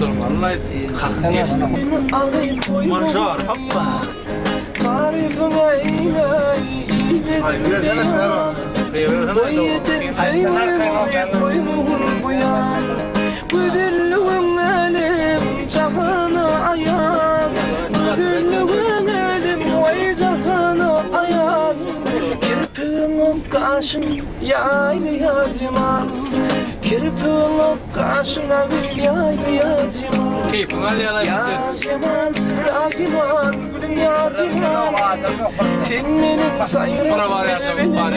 durun vallahi kalk geçti. Manşar, hoppa. Kaşın yaylı yazıma kirpilip kaşına gül yaylı yazıma Keyfin al yana yazıman yazıman gülüm yazıman sen benim sayırım benim yazıman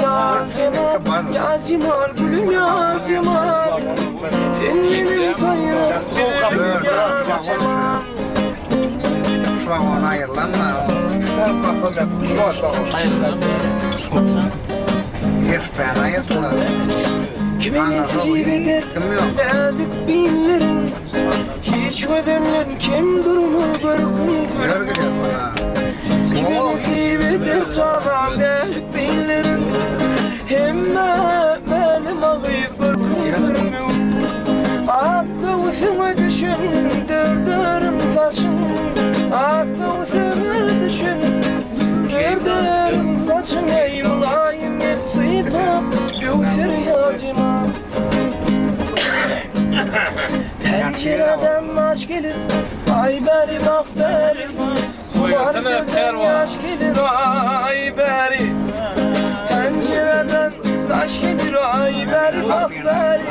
yazıman yazıman gülüm yazıman sen benim sayırım benim yazıman Şu an ona ayrılanma. Kimi nasip eder derdik binlerin hiç ödemlen kim durumu bir gün görür Kimi nasip eder çağam derdik binlerin hemme benim ağıyıp bir gün görmüyorum Aklı usunu düşün dördürüm saçım Aklı usunu düşün dördürüm saçım Ey mulayim bir sıyıp göğsür yazıma Pencereden aşk gelir ay beri bak beri Var gözden yaş gelir ay beri Pencereden taş gelir ay beri bak beri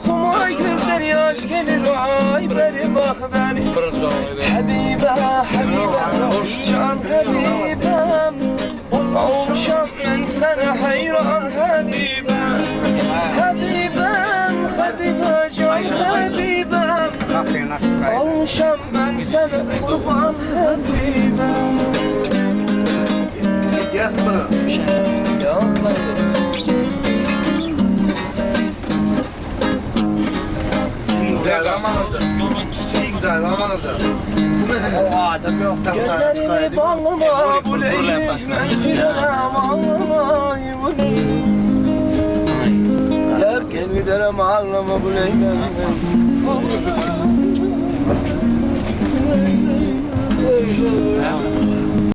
Humay gözler yaş gelir ay beri bak beri Habibe Habibe can Habibem Olmuşam ben sana hayran Habibem Habibem Habibe can Habibem Olmuşam ben sana kurban Habibem Gözlerimi bağlama bu leylim Giderem ağlama bu leylim Hep gel giderem ağlama bu leylim